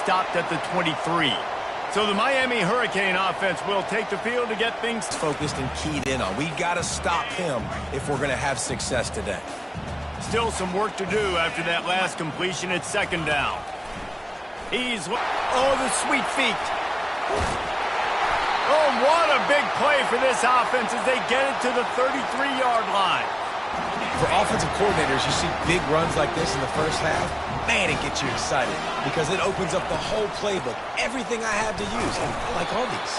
stopped at the 23. So the Miami Hurricane offense will take the field to get things focused and keyed in on. We've got to stop him if we're going to have success today. Still some work to do after that last completion at second down. The sweet feet. Oh, what a big play for this offense as they get it to the 33-yard line. For offensive coordinators, you see big runs like this in the first half. Man, it gets you excited because it opens up the whole playbook. Everything I have to use. I like all these.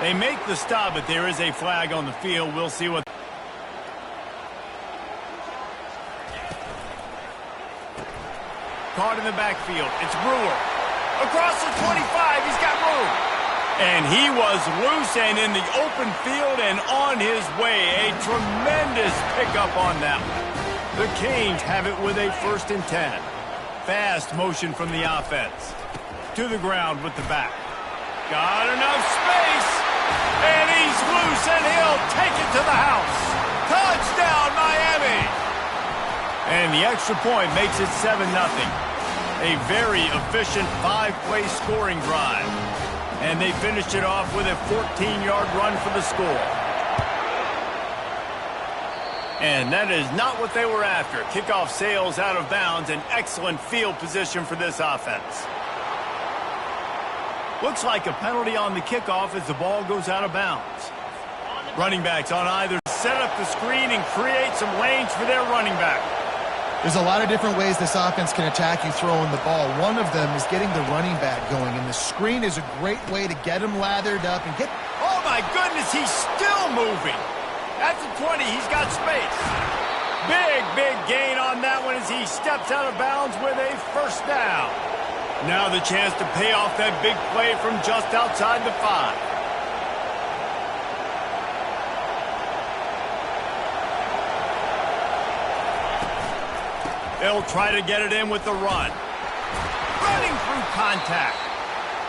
They make the stop, but there is a flag on the field. We'll see what... Caught in the backfield. It's Brewer. Across the 25, he's got room. And he was loose and in the open field and on his way. A tremendous pickup on that one. The Canes have it with a 1st and 10. Fast motion from the offense. To the ground with the back. Got enough space. And he's loose and he'll take it to the house. Touchdown, Miami. And the extra point makes it 7-0. A very efficient 5-play scoring drive. And they finished it off with a 14-yard run for the score. And that is not what they were after. Kickoff sails out of bounds. An excellent field position for this offense. Looks like a penalty on the kickoff as the ball goes out of bounds. Running backs on either set up the screen and create some lanes for their running back. There's a lot of different ways this offense can attack you throwing the ball. One of them is getting the running back going, and the screen is a great way to get him lathered up and get... Oh, my goodness, he's still moving. At the 20, he's got space. Big gain on that one as he steps out of bounds with a 1st down. Now the chance to pay off that big play from just outside the 5. They'll try to get it in with the run. Running through contact.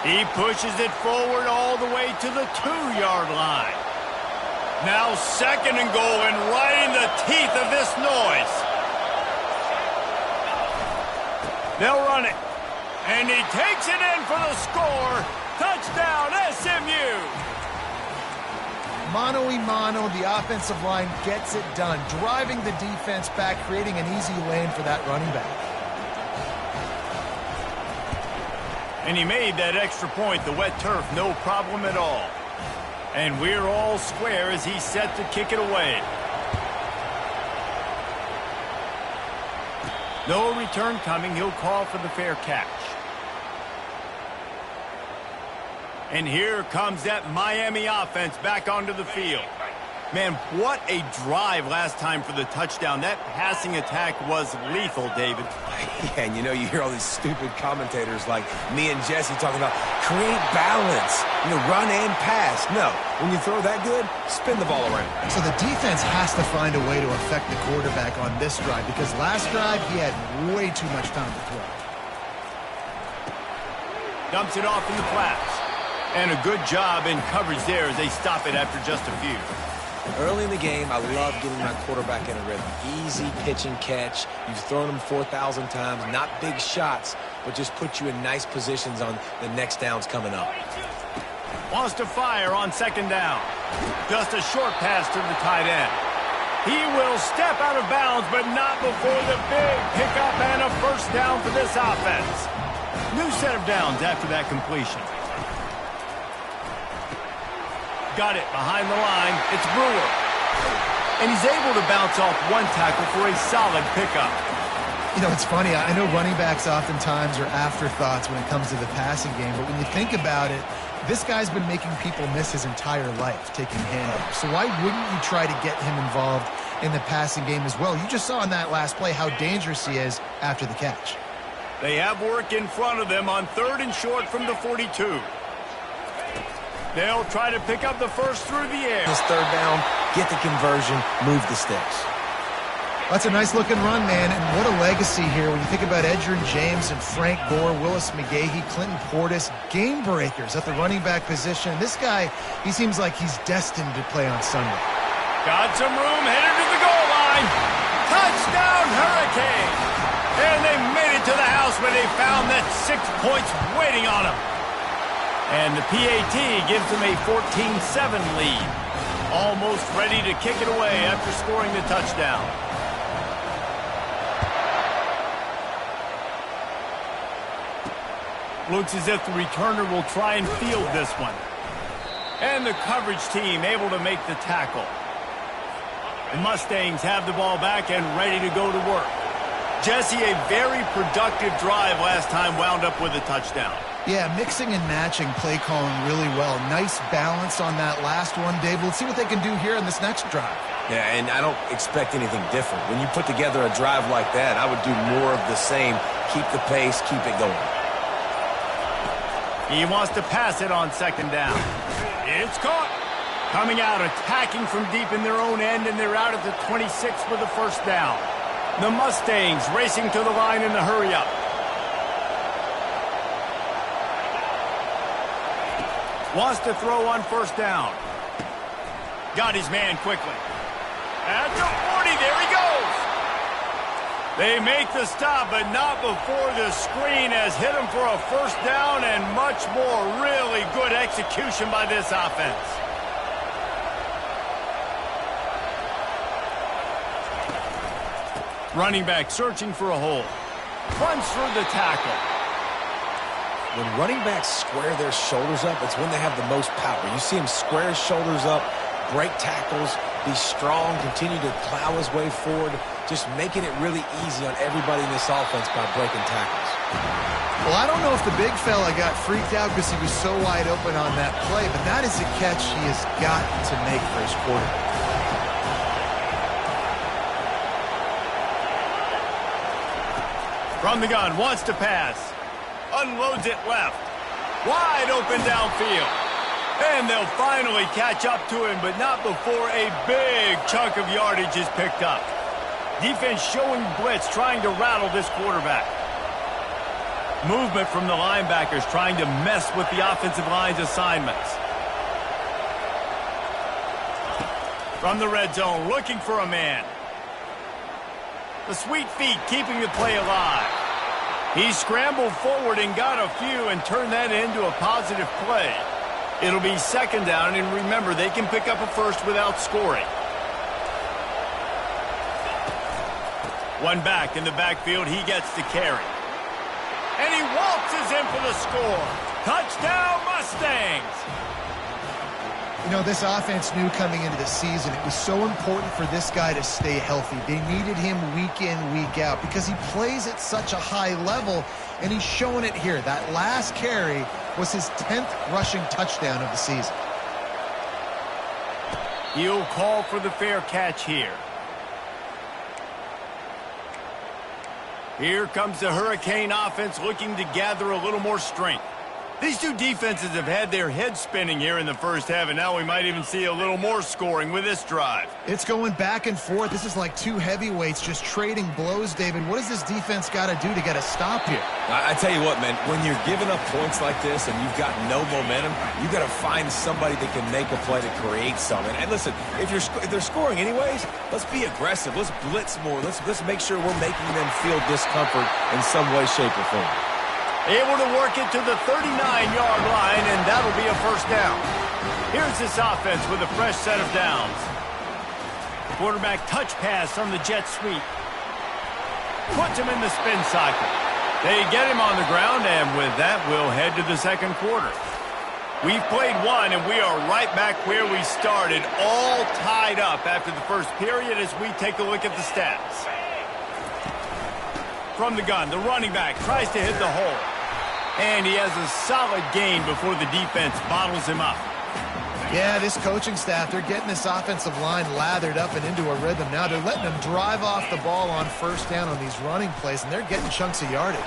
He pushes it forward all the way to the 2-yard line. Now 2nd and goal and right in the teeth of this noise. They'll run it. And he takes it in for the score. Touchdown, SMU. Mano-a-mano, the offensive line gets it done, driving the defense back, creating an easy lane for that running back. And he made that extra point, the wet turf, no problem at all. And we're all square as he's set to kick it away. No return coming. He'll call for the fair catch. And here comes that Miami offense back onto the field. Man, what a drive last time for the touchdown. That passing attack was lethal, David. Yeah, and you hear all these stupid commentators like me and Jesse talking about create balance, run and pass. No, when you throw that good, spin the ball around. So the defense has to find a way to affect the quarterback on this drive because last drive he had way too much time to throw. Dumps it off in the flats. And a good job in coverage there as they stop it after just a few. Early in the game, I love getting my quarterback in a rhythm. Easy pitch and catch. You've thrown them 4,000 times. Not big shots, but just put you in nice positions on the next downs coming up. Wants to fire on 2nd down. Just a short pass to the tight end. He will step out of bounds, but not before the big pickup and a 1st down for this offense. New set of downs after that completion. Got it behind the line. It's Brewer. And he's able to bounce off one tackle for a solid pickup. It's funny. I know running backs oftentimes are afterthoughts when it comes to the passing game, but when you think about it, this guy's been making people miss his entire life taking handoffs. So why wouldn't you try to get him involved in the passing game as well? You just saw in that last play how dangerous he is after the catch. They have work in front of them on 3rd and short from the 42. They'll try to pick up the 1st through the air. This 3rd down, get the conversion, move the sticks. That's a nice-looking run, man, and what a legacy here when you think about Edgerrin James and Frank Gore, Willis McGahee, Clinton Portis, game breakers at the running back position. This guy, he seems like he's destined to play on Sunday. Got some room, headed to the goal line. Touchdown, Hurricane! And they made it to the house when they found that 6 points waiting on them. And the PAT gives them a 14-7 lead. Almost ready to kick it away after scoring the touchdown. Looks as if the returner will try and field this one. And the coverage team able to make the tackle. The Mustangs have the ball back and ready to go to work. Jesse, a very productive drive last time wound up with a touchdown. Yeah, mixing and matching play calling really well. Nice balance on that last one, Dave. Let's see what they can do here in this next drive. Yeah, and I don't expect anything different. When you put together a drive like that, I would do more of the same. Keep the pace, keep it going. He wants to pass it on second down. It's caught. Coming out, attacking from deep in their own end, and they're out at the 26 for the first down. The Mustangs racing to the line in a hurry-up. Wants to throw on first down. Got his man quickly. At the 40, there he goes. They make the stop, but not before the screen has hit him for a first down and much more. Really good execution by this offense. Running back searching for a hole. Runs through the tackle. When running backs square their shoulders up, it's when they have the most power. You see him square his shoulders up, break tackles, be strong, continue to plow his way forward, just making it really easy on everybody in this offense by breaking tackles. Well, I don't know if the big fella got freaked out because he was so wide open on that play, but that is a catch he has got to make for his quarterback. From the gun, wants to pass. Unloads it left. Wide open downfield. And they'll finally catch up to him, but not before a big chunk of yardage is picked up. Defense showing blitz, trying to rattle this quarterback. Movement from the linebackers, trying to mess with the offensive line's assignments. From the red zone, looking for a man. The sweet feet keeping the play alive. He scrambled forward and got a few and turned that into a positive play. It'll be second down, and remember, they can pick up a first without scoring. One back in the backfield, he gets to carry. And he waltzes in for the score. Touchdown, Mustangs! You know, this offense knew coming into the season it was so important for this guy to stay healthy. They needed him week in, week out because he plays at such a high level, and he's showing it here. That last carry was his 10th rushing touchdown of the season. He'll call for the fair catch here. Here comes the Hurricane offense looking to gather a little more strength. These two defenses have had their heads spinning here in the first half, and now we might even see a little more scoring with this drive. It's going back and forth. This is like two heavyweights just trading blows, David. What does this defense got to do to get a stop here? I tell you what, man, when you're giving up points like this and you've got no momentum, you got to find somebody that can make a play to create something. And listen, if they're scoring anyways, let's be aggressive. Let's blitz more. Let's make sure we're making them feel discomfort in some way, shape, or form. Able to work it to the 39-yard line, and that'll be a first down. Here's this offense with a fresh set of downs. Quarterback touch pass on the jet sweep. Puts him in the spin cycle. They get him on the ground, and with that, we'll head to the second quarter. We've played one, and we are right back where we started, all tied up after the first period as we take a look at the stats. From the gun, the running back tries to hit the hole. And he has a solid gain before the defense bottles him up. Yeah, this coaching staff, they're getting this offensive line lathered up and into a rhythm. Now they're letting them drive off the ball on first down on these running plays, and they're getting chunks of yardage.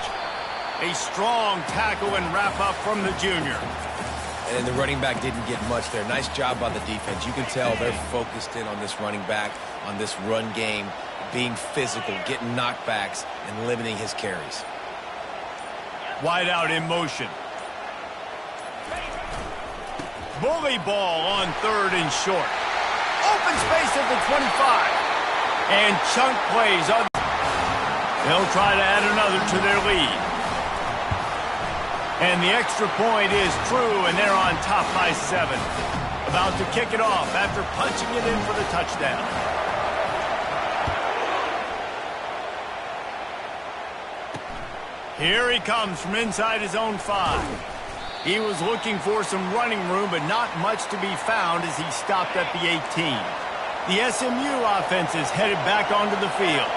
A strong tackle and wrap up from the junior. And the running back didn't get much there. Nice job by the defense. You can tell they're focused in on this running back, on this run game, being physical, getting knockbacks, and limiting his carries. Wide out in motion. Bully ball on third and short. Open space at the 25. And chunk plays on. They'll try to add another to their lead. And the extra point is true, and they're on top by 7. About to kick it off after punching it in for the touchdown. Here he comes from inside his own 5. He was looking for some running room, but not much to be found as he stopped at the 18. The SMU offense is headed back onto the field.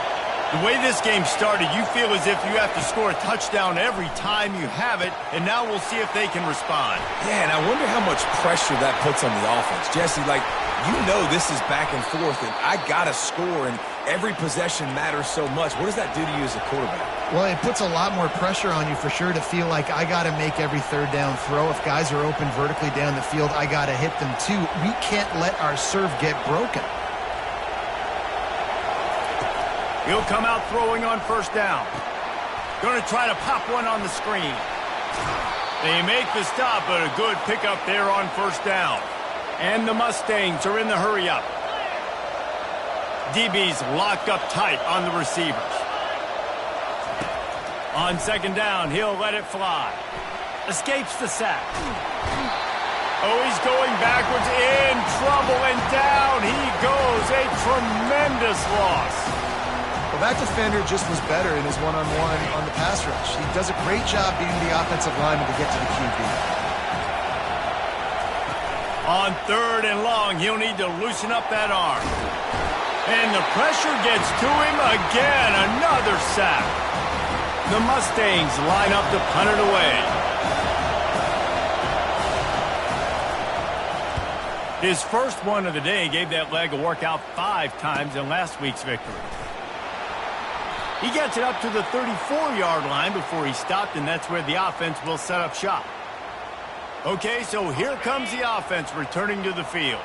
The way this game started, you feel as if you have to score a touchdown every time you have it, and now we'll see if they can respond. Yeah, and I wonder how much pressure that puts on the offense. Jesse, like, you know this is back and forth, and I got to score, and every possession matters so much. What does that do to you as a quarterback? Well, it puts a lot more pressure on you for sure to feel like I got to make every third down throw. If guys are open vertically down the field, I got to hit them too. We can't let our serve get broken. He'll come out throwing on first down. Going to try to pop one on the screen. They make the stop, but a good pickup there on first down. And the Mustangs are in the hurry-up. DB's locked up tight on the receivers. On second down, he'll let it fly. Escapes the sack. Oh, he's going backwards, in trouble, and down he goes. A tremendous loss. Well, that defender just was better in his one-on-one on the pass rush. He does a great job being the offensive lineman to get to the QB. On third and long, he'll need to loosen up that arm. And the pressure gets to him again. Another sack. The Mustangs line up to punt it away. His first one of the day gave that leg a workout 5 times in last week's victory. He gets it up to the 34-yard line before he stopped, and that's where the offense will set up shop. Okay, so here comes the offense returning to the field.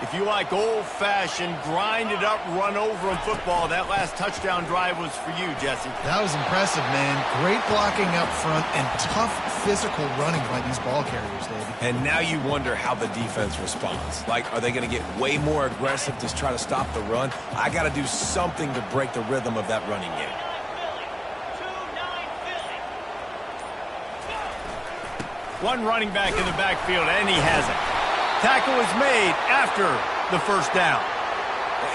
If you like old-fashioned, grind-it-up, run-over-'em football, that last touchdown drive was for you, Jesse. That was impressive, man. Great blocking up front and tough physical running by these ball carriers, David. And now you wonder how the defense responds. Like, are they going to get way more aggressive to try to stop the run? I got to do something to break the rhythm of that running game. One running back in the backfield, and he has it. Tackle is made after the first down.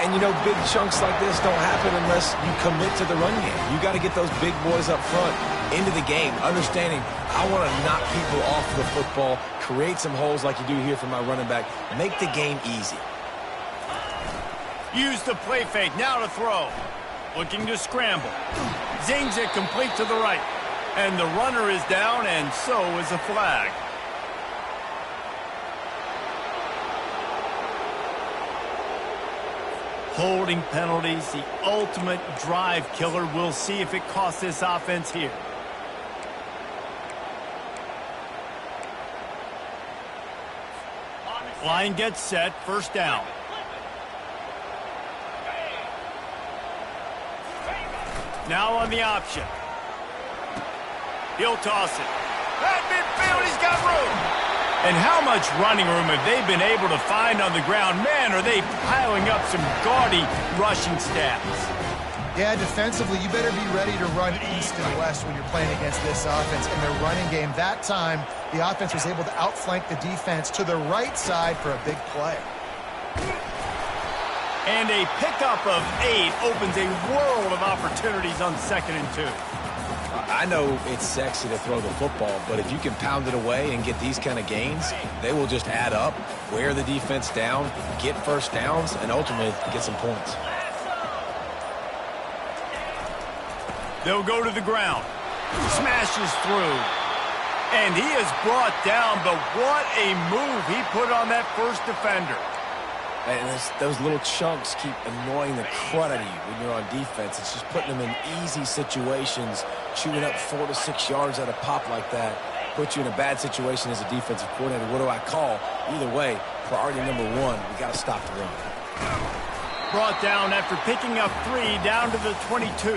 And, you know, big chunks like this don't happen unless you commit to the run game. You got to get those big boys up front into the game, understanding I want to knock people off the football, create some holes like you do here for my running back, make the game easy. Use the play fake, now to throw. Looking to scramble. Zings it complete to the right. And the runner is down, and so is a flag. Holding penalties, the ultimate drive killer. We'll see if it costs this offense here. Line gets set, first down. Now on the option. He'll toss it. At midfield, he's got room. And how much running room have they been able to find on the ground? Man, are they piling up some gaudy rushing stats. Yeah, defensively, you better be ready to run east and west when you're playing against this offense. In their running game, that time, the offense was able to outflank the defense to the right side for a big play. And a pickup of 8 opens a world of opportunities on 2nd and 2. I know it's sexy to throw the football, but if you can pound it away and get these kind of gains, they will just add up, wear the defense down, get first downs, and ultimately get some points. They'll go to the ground. Smashes through. And he is brought down, but what a move he put on that first defender. And those little chunks keep annoying the crud out of you when you're on defense. It's just putting them in easy situations, chewing up 4 to 6 yards at a pop like that. Put you in a bad situation as a defensive coordinator. What do I call? Either way, priority number 1, we got to stop the run. Brought down after picking up 3 down to the 22. You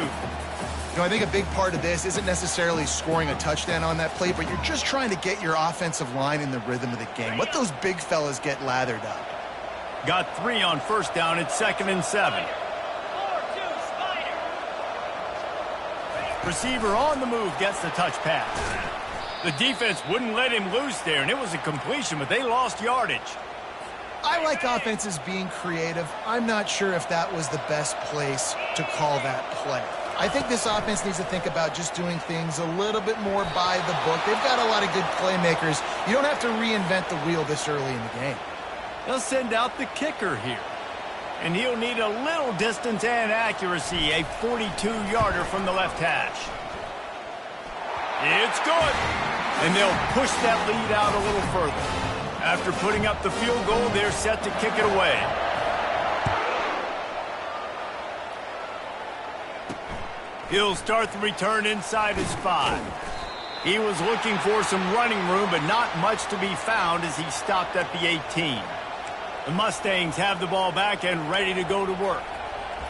know, I think a big part of this isn't necessarily scoring a touchdown on that play, but you're just trying to get your offensive line in the rhythm of the game. Let those big fellas get lathered up. Got 3 on first down at 2nd and 7. Receiver on the move gets the touch pass. The defense wouldn't let him loose there, and it was a completion, but they lost yardage. I like offenses being creative. I'm not sure if that was the best place to call that play. I think this offense needs to think about just doing things a little bit more by the book. They've got a lot of good playmakers. You don't have to reinvent the wheel this early in the game. They'll send out the kicker here. And he'll need a little distance and accuracy, a 42-yarder from the left hash. It's good. And they'll push that lead out a little further. After putting up the field goal, they're set to kick it away. He'll start the return inside his 5. He was looking for some running room, but not much to be found as he stopped at the 18. The Mustangs have the ball back and ready to go to work.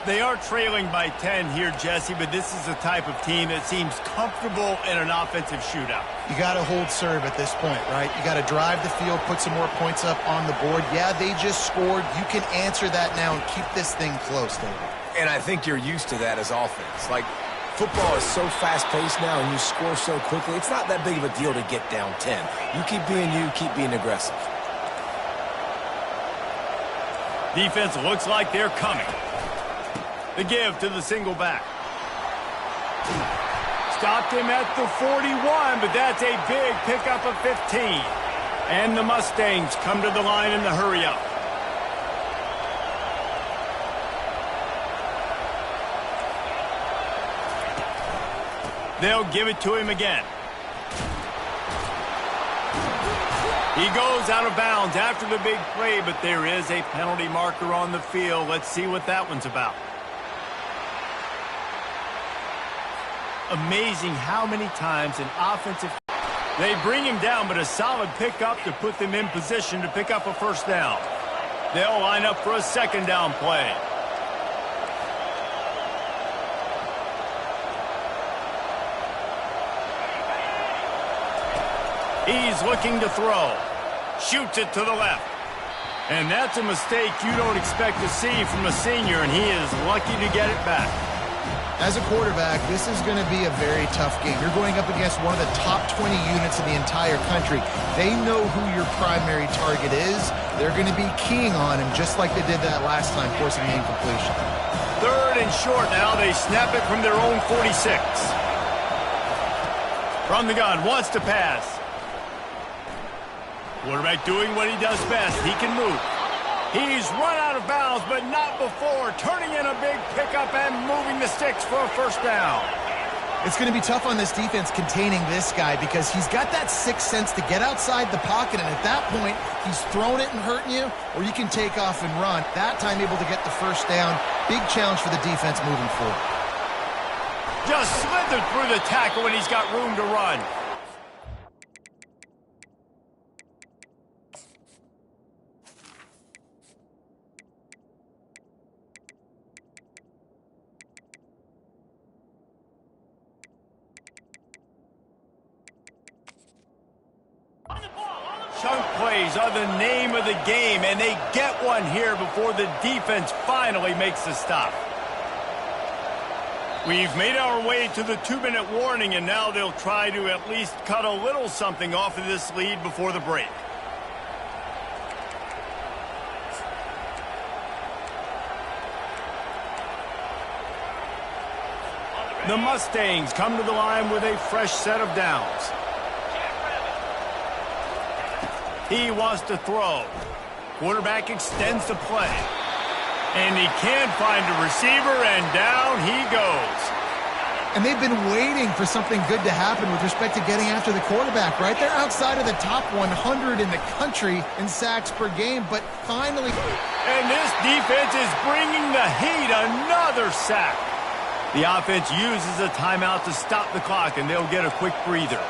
They are trailing by 10 here, Jesse, but this is the type of team that seems comfortable in an offensive shootout. You got to hold serve at this point, right? You got to drive the field, put some more points up on the board. Yeah, they just scored. You can answer that now and keep this thing close, David. And I think you're used to that as offense. Like, football is so fast-paced now and you score so quickly, it's not that big of a deal to get down 10. You keep being aggressive. Defense looks like they're coming. The give to the single back. Stopped him at the 41, but that's a big pickup of 15. And the Mustangs come to the line in the hurry-up. They'll give it to him again. He goes out of bounds after the big play, but there is a penalty marker on the field. Let's see what that one's about. Amazing how many times an offensive... They bring him down, but a solid pickup to put them in position to pick up a first down. They'll line up for a second down play. He's looking to throw. Shoots it to the left. And that's a mistake you don't expect to see from a senior, and he is lucky to get it back. As a quarterback, this is going to be a very tough game. You're going up against one of the top 20 units in the entire country. They know who your primary target is. They're going to be keying on him just like they did that last time, forcing the incompletion. Third and short now. They snap it from their own 46. From the gun, wants to pass. Quarterback doing what he does best. He can move. He's run out of bounds, but not before. Turning in a big pickup and moving the sticks for a first down. It's going to be tough on this defense containing this guy because he's got that sixth sense to get outside the pocket, and at that point, he's throwing it and hurting you, or you can take off and run. That time able to get the first down. Big challenge for the defense moving forward. Just slithered through the tackle when he's got room to run. Chunk plays are the name of the game, and they get one here before the defense finally makes the stop. We've made our way to the 2-minute warning, and now they'll try to at least cut a little something off of this lead before the break. The Mustangs come to the line with a fresh set of downs. He wants to throw. Quarterback extends the play. And he can't find a receiver, and down he goes. And they've been waiting for something good to happen with respect to getting after the quarterback, right? They're outside of the top 100 in the country in sacks per game, but finally... And this defense is bringing the heat. Another sack. The offense uses a timeout to stop the clock, and they'll get a quick breather.